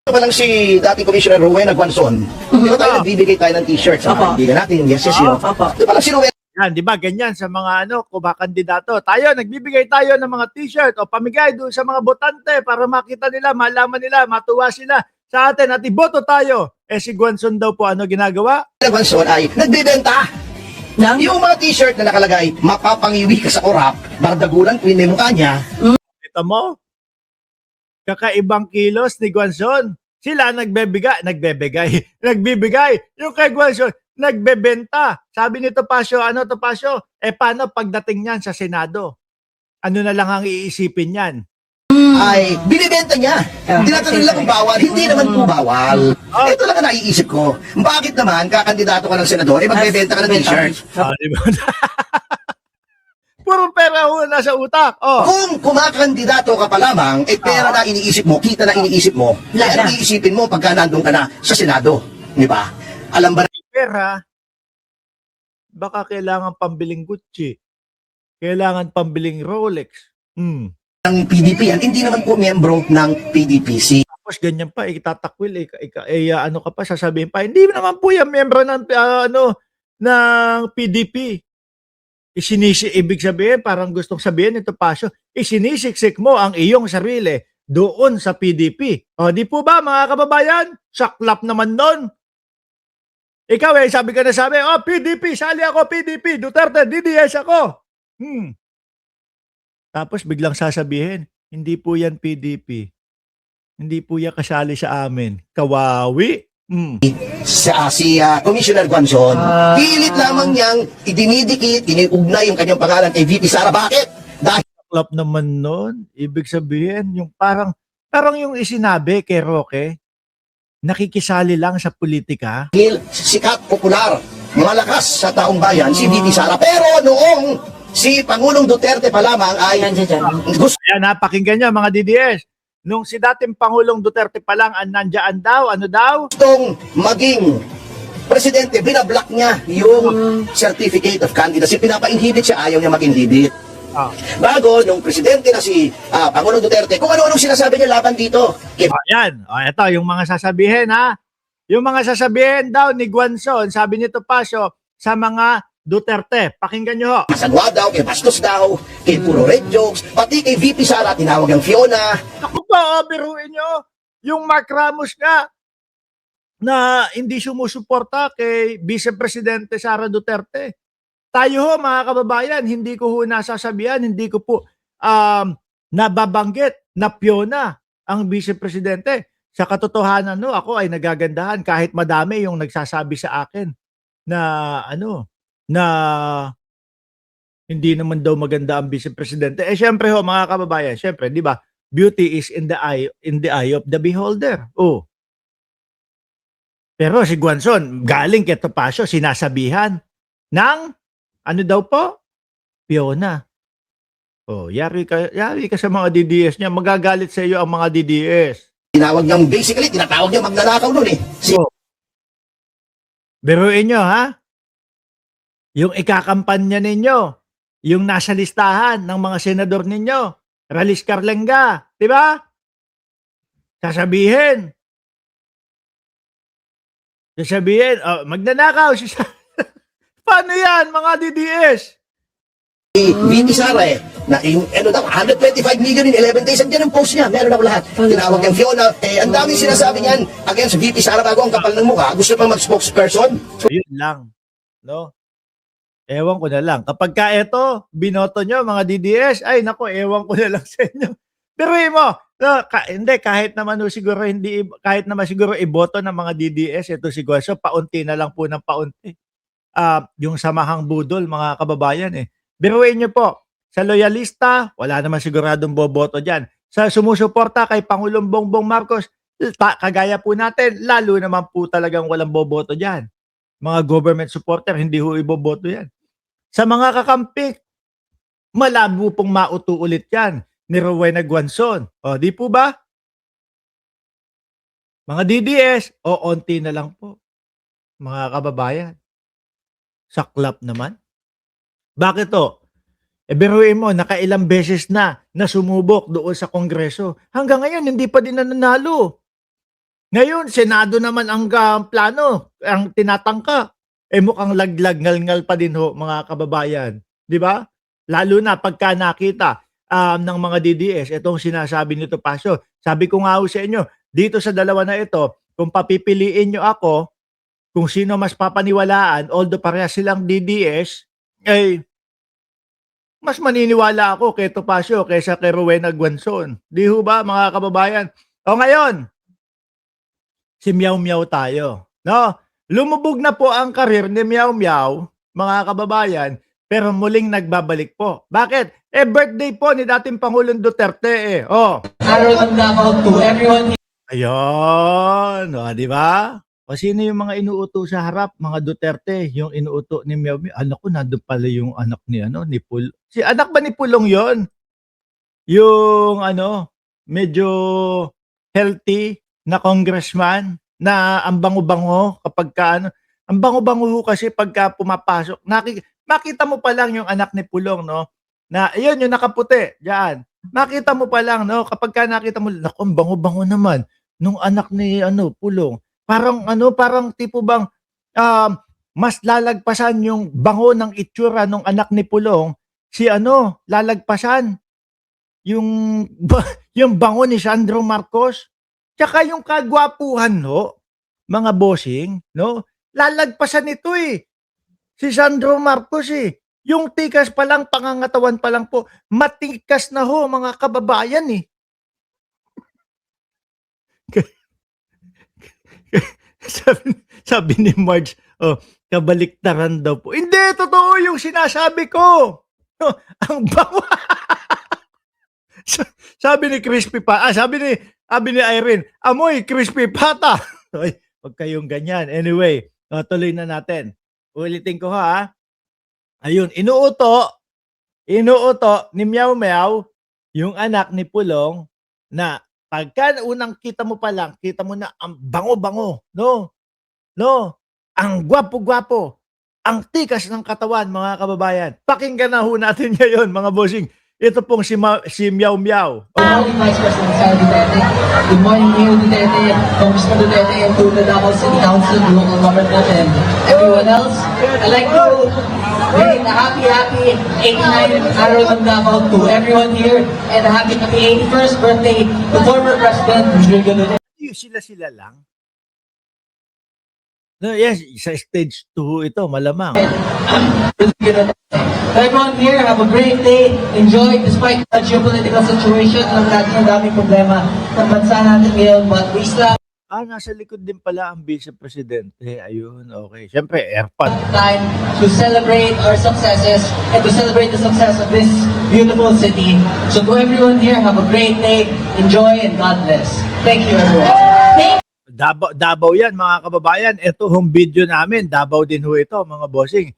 Ito pa lang si dating Commissioner Rowena Guanzon. Di ba tayo nagbibigay tayo ng t-shirt sa mga kaibigan natin, yes, yes, yun. Di ba lang si Rowena Yan, di ba? Ganyan sa mga kumakandidato. Tayo, nagbibigay tayo ng mga t-shirt o pamigay doon sa mga botante para makita nila, malaman nila, matuwa sila sa atin at iboto tayo. Eh si Guanzon daw po ano ginagawa? Guanzon ay nagbibenta. Yung mga t-shirt na nakalagay, mapapangiwi ka sa korap, bardagulan ko yung mukha niya. Kita mo? Kakaibang kilos ni Guanzon. Sila nagbibigay. Yung kay Guanzon, nagbebenta. Sabi ni Topacio, Topacio? Eh paano pagdating niyan sa Senado? Ano na lang ang iisipin niyan? Ay binibenta niya. Tinatanong nila kung bawal. Hindi naman po bawal. Ito lang ang naiisip ko. Bakit naman kakandidato ka ng senador, eh magbebenta ka ng t-shirt? Di ba? Puro pera ho nasa utak. Kung kumakandidato ka pa lamang, eh pera na iniisip mo, kita na iniisip mo, eh ano iisipin mo pagka nandun ka na sa Senado? Di ba? Alam ba Pera, baka kailangan pambiling Gucci. Kailangan pambiling Rolex. ng PDP yan? Hindi naman po miyembro ng PDP. Tapos ganyan pa, itatakwil, ano ka pa, sasabihin pa, hindi naman po yan miyembro ng, ng PDP. Ibig sabihin, parang gustong sabihin ito, Pasio, isinisiksik mo ang iyong sarili doon sa PDP. O, di po ba, mga kababayan? Saklap naman nun. Ikaw sabi ka na sabi, PDP, sali ako, PDP, Duterte, DDS ako. Tapos biglang sasabihin, hindi po yan PDP. Hindi po yan kasali sa amin. Kawawi. Si Commissioner Guanzon, pilit lamang niyang idinidikit, iniugnay yung kanyang pangalan kay VP Sara. Bakit? Dahil Saklap naman nun. Ibig sabihin, yung parang yung isinabi kay Roque, nakikisali lang sa politika. sikat, popular, malakas sa taong bayan, si VP Sara. Pero noong si Pangulong Duterte pa lamang ay gusto Ayan, pakinggan nyo mga DDS. Nung si dating Pangulong Duterte pa lang nandiyan daw, ano daw? gustong maging presidente, binablock niya yung certificate of candidacy. Pinapa-inhibit siya, ayaw niya mag-inhibit. Bago, nung presidente na si Pangulong Duterte, kung ano-anong sinasabi niya laban dito. Ayan, ito yung mga sasabihin ha. Yung mga sasabihin daw ni Guanzon, sabi nito Pasio, sa mga Duterte. Pakinggan nyo ho. Masagwa daw, kay Bastos daw, kay puro red jokes, pati kay VP Sara, tinawag ang Fiona. Ako ba, biruin nyo? Yung Mark Ramos nga, na hindi sumusuporta kay Vice Presidente Sara Duterte. Tayo ho, mga kababayan, hindi ko ho nasasabihan, hindi ko po nababanggit na Fiona ang Vice Presidente. Sa katotohanan, ako ay nagagandahan kahit madami yung nagsasabi sa akin na na hindi naman daw maganda ang Vice Presidente. Eh syempre ho, mga kababayan, syempre, 'di ba? Beauty is in the eye of the beholder. Pero si Guanzon, galing kay Topacio, sinasabihan ng ano daw po? Fiona. Yari ka sa mga DDS niya, magagalit sa iyo ang mga DDS. Tinawag niyang, basically, tinatawag niya magnanakaw nun eh. Biruin nyo, ha? Yung ikakampanya ninyo, yung nasa listahan ng mga senador ninyo, Ralis Carlenga, di ba? Sasabihin, magnanakaw siya. Paano yan, mga DDS? VP Sara na yung, 125 million in 11 days, andyan ang post niya, meron ako lahat. Tinawag niyang Fiona, ang daming sinasabi niyan, against VP Sara bago ang kapal ng mukha, gusto pang mag-spokesperson. So, yun lang, no? Ewan ko na lang. Kapag ka ito, binoto nyo, mga DDS, ay nako, ewan ko na lang sa inyo. Pero hindi, kahit naman siguro iboto ng mga DDS, ito si Guanzon, paunti na lang po ng paunti. Yung samahang budol, mga kababayan Biruin nyo po, sa loyalista, wala naman siguradong boboto dyan. Sa sumusuporta kay Pangulong Bongbong Marcos, kagaya po natin, lalo naman po talagang walang boboto dyan. Mga government supporter, hindi ho iboboto yan. Sa mga kakampi, malabo pong mauto ulit yan ni Rowena Guanzon. Di po ba? Mga DDS, onti na lang po. Mga kababayan. Saklap naman. Bakit to? Biruin mo, nakailang beses na sumubok doon sa Kongreso. Hanggang ngayon, hindi pa din nanalo. Ngayon, Senado naman ang plano, ang tinatangka. Mukhang laglag, ngal-ngal pa din ho, mga kababayan. Di ba? Lalo na pagka nakita ng mga DDS, itong sinasabi nito, Pasyo. Sabi ko nga ho sa inyo, dito sa dalawa na ito, kung papipiliin nyo ako, kung sino mas papaniwalaan, although parehas silang DDS, mas maniniwala ako kay Topacio kaysa kay Rowena Guanzon. Di ho ba, mga kababayan? O ngayon, si Meow Meow tayo. No? Lumubog na po ang karir ni Meow Meow, mga kababayan, pero muling nagbabalik po. Bakit? Birthday po ni dating Pangulong Duterte . Araw ng Davao to everyone. Ayun. Di ba? O sino yung mga inuuto sa harap? Mga Duterte, yung inuuto ni Meow Meow. Anak ko, nandun pala yung anak ni ni Pulong. Si anak ba ni Pulong yon? Yung medyo healthy na congressman na ang bango-bango kapag ang bango-bango kasi pagka pumapasok. Makita mo pa lang yung anak ni Pulong, no? Na yun, yung nakaputi, diyan. Makita mo pa lang, no? Kapag nakita mo, naku, ang bango-bango naman nung anak ni Pulong. Parang tipo bang mas lalagpasan yung bango ng itsura ng anak ni Pulong, lalagpasan yung bango ni Sandro Marcos. Tsaka yung kagwapuhan, mga bossing, no? Lalagpasan ito si Sandro Marcos Yung tikas pa lang, pangangatawan pa lang po, matikas na mga kababayan sabi ni Marge, kabaliktaran daw po. Hindi, totoo yung sinasabi ko. Ang bango. Sabi ni Crispy pa, sabi ni Irene, amoy crispy pata. Ay, wag kayong ganyan. Anyway, tuloy na natin. Ulitin ko Ayun, inuuto ni Meow Meow yung anak ni Pulong na pagka unang kita mo pa lang, kita mo na ang bango-bango, no? Ang gwapo-gwapo, ang tikas ng katawan, mga kababayan. Pakinggan na ho natin ngayon, mga bossing. Ito pong si Meow Meow. Good morning, Vice President Sara Duterte. Good morning, Mayor Duterte, Congressman Duterte, and to the Davao City Council, the local government, and everyone else. I'd like to greet a happy 89th Araw ng Davao to everyone here, and a happy 81st birthday to former President Rodrigo Duterte. Sila lang. No, yes, sa stage 2 ito, malamang. Everyone here, have a great day. Enjoy despite the geopolitical situation ng natin ang daming problema ng bansa natin ngayon. But we still Nasa likod din pala ang Vice Presidente. Ayun, okay. Siyempre, airpod. time to celebrate our successes and to celebrate the success of this beautiful city. So to everyone here, have a great day. Enjoy and God bless. Thank you, everyone. Davao yan, mga kababayan. Ito hong video namin. Davao din ho ito, mga bossing.